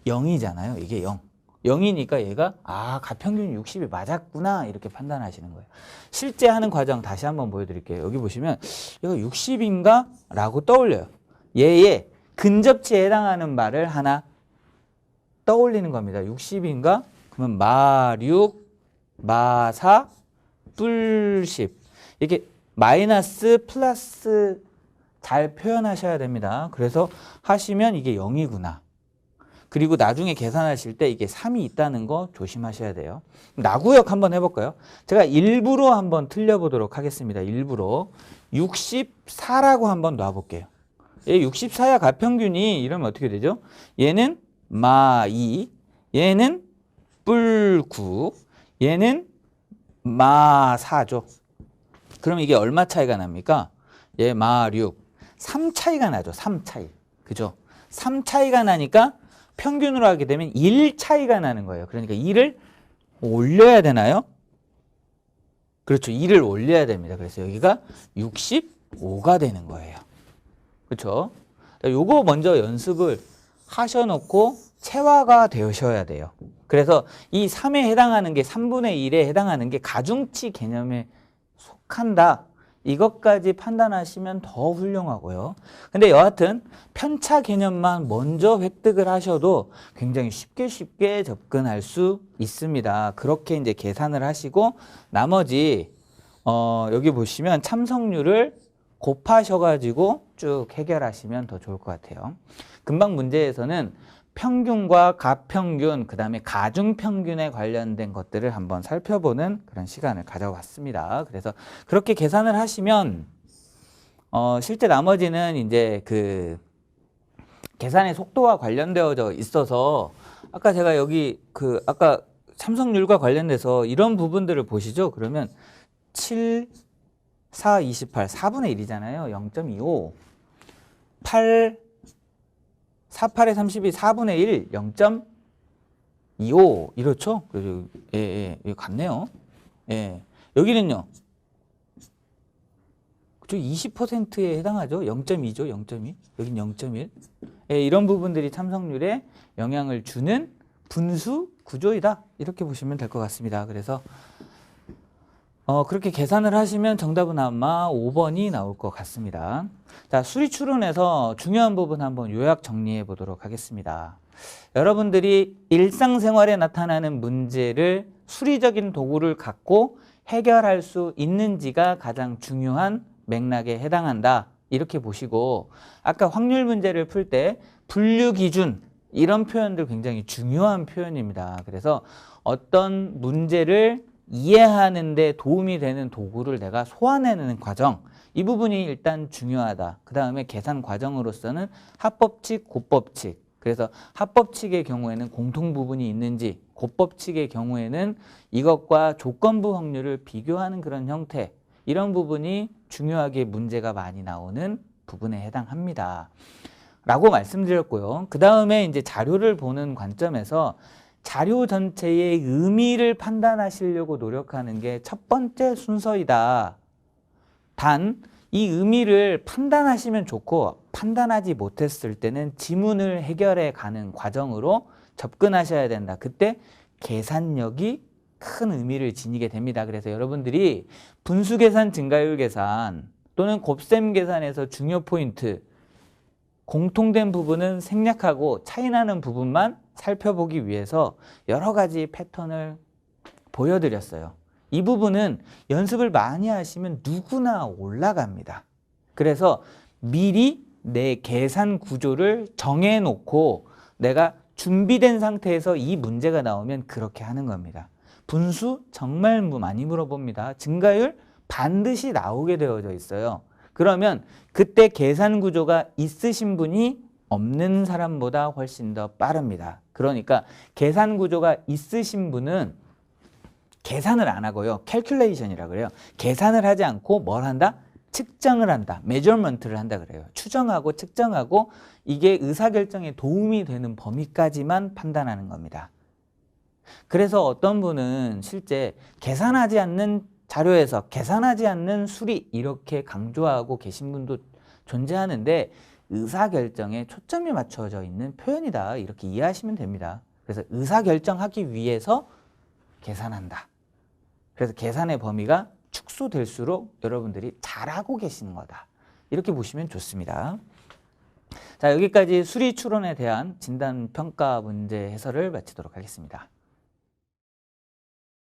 [SPEAKER 1] 0이잖아요. 이게 0. 0이니까 얘가 가평균 60이 맞았구나 이렇게 판단하시는 거예요. 실제 하는 과정 다시 한번 보여드릴게요. 여기 보시면 얘가 60인가? 라고 떠올려요. 얘의 근접치에 해당하는 말을 하나 떠올리는 겁니다. 60인가? 그러면 마6, 마4, 뿔10 이렇게 마이너스 플러스 잘 표현하셔야 됩니다. 그래서 하시면 이게 0이구나. 그리고 나중에 계산하실 때 이게 3이 있다는 거 조심하셔야 돼요. 나구역 한번 해볼까요? 제가 일부러 한번 틀려보도록 하겠습니다. 일부러 64라고 한번 놔볼게요. 64야 가평균이 이러면 어떻게 되죠? 얘는 마2, 얘는 뿔9, 얘는 마4죠. 그럼 이게 얼마 차이가 납니까? 얘 마6, 3 차이가 나죠. 3 차이. 그죠? 3 차이가 나니까 평균으로 하게 되면 1 차이가 나는 거예요. 그러니까 2를 올려야 되나요? 그렇죠. 2를 올려야 됩니다. 그래서 여기가 65가 되는 거예요. 그렇죠? 요거 먼저 연습을 하셔놓고 체화가 되셔야 돼요. 그래서 이 3에 해당하는 게 3분의 1에 해당하는 게 가중치 개념에 속한다. 이것까지 판단하시면 더 훌륭하고요. 근데 여하튼 편차 개념만 먼저 획득을 하셔도 굉장히 쉽게 접근할 수 있습니다. 그렇게 이제 계산을 하시고 나머지 여기 보시면 참석률을 곱하셔가지고 쭉 해결하시면 더 좋을 것 같아요. 금방 문제에서는 평균과 가평균, 그 다음에 가중평균에 관련된 것들을 한번 살펴보는 그런 시간을 가져봤습니다. 그래서 그렇게 계산을 하시면, 실제 나머지는 이제 그 계산의 속도와 관련되어져 있어서 아까 제가 여기 아까 참석률과 관련돼서 이런 부분들을 보시죠. 그러면 7, 4, 28, 4분의 1이잖아요. 0.25. 8, 4, 8에 32, 4분의 1, 0.25. 이렇죠? 여기 같네요. 예. 여기는요. 그죠? 20%에 해당하죠. 0.2죠. 0.2. 여긴 0.1. 예, 이런 부분들이 참석률에 영향을 주는 분수 구조이다. 이렇게 보시면 될 것 같습니다. 그래서 그렇게 계산을 하시면 정답은 아마 5번이 나올 것 같습니다. 자, 수리 추론에서 중요한 부분 한번 요약 정리해 보도록 하겠습니다. 여러분들이 일상생활에 나타나는 문제를 수리적인 도구를 갖고 해결할 수 있는지가 가장 중요한 맥락에 해당한다. 이렇게 보시고 아까 확률 문제를 풀 때 분류 기준 이런 표현들 굉장히 중요한 표현입니다. 그래서 어떤 문제를 이해하는 데 도움이 되는 도구를 내가 소환해내는 과정, 이 부분이 일단 중요하다. 그 다음에 계산 과정으로서는 합법칙, 곱법칙. 그래서 합법칙의 경우에는 공통 부분이 있는지, 곱법칙의 경우에는 이것과 조건부 확률을 비교하는 그런 형태, 이런 부분이 중요하게 문제가 많이 나오는 부분에 해당합니다. 라고 말씀드렸고요. 그 다음에 이제 자료를 보는 관점에서 자료 전체의 의미를 판단하시려고 노력하는 게 첫 번째 순서이다. 단, 이 의미를 판단하시면 좋고 판단하지 못했을 때는 지문을 해결해 가는 과정으로 접근하셔야 된다. 그때 계산력이 큰 의미를 지니게 됩니다. 그래서 여러분들이 분수계산, 증가율 계산 또는 곱셈 계산에서 중요 포인트, 공통된 부분은 생략하고 차이나는 부분만 살펴보기 위해서 여러 가지 패턴을 보여드렸어요. 이 부분은 연습을 많이 하시면 누구나 올라갑니다. 그래서 미리 내 계산 구조를 정해놓고 내가 준비된 상태에서 이 문제가 나오면 그렇게 하는 겁니다. 분수 정말 많이 물어봅니다. 증가율 반드시 나오게 되어져 있어요. 그러면 그때 계산 구조가 있으신 분이 없는 사람보다 훨씬 더 빠릅니다. 그러니까 계산 구조가 있으신 분은 계산을 안 하고요. 캘큘레이션이라고 그래요. 계산을 하지 않고 뭘 한다? 측정을 한다. 메저먼트를 한다 그래요. 추정하고 측정하고 이게 의사결정에 도움이 되는 범위까지만 판단하는 겁니다. 그래서 어떤 분은 실제 계산하지 않는 자료에서 계산하지 않는 수리 이렇게 강조하고 계신 분도 존재하는데 의사결정에 초점이 맞춰져 있는 표현이다. 이렇게 이해하시면 됩니다. 그래서 의사결정하기 위해서 계산한다. 그래서 계산의 범위가 축소될수록 여러분들이 잘하고 계시는 거다. 이렇게 보시면 좋습니다. 자, 여기까지 수리 추론에 대한 진단 평가 문제 해설을 마치도록 하겠습니다.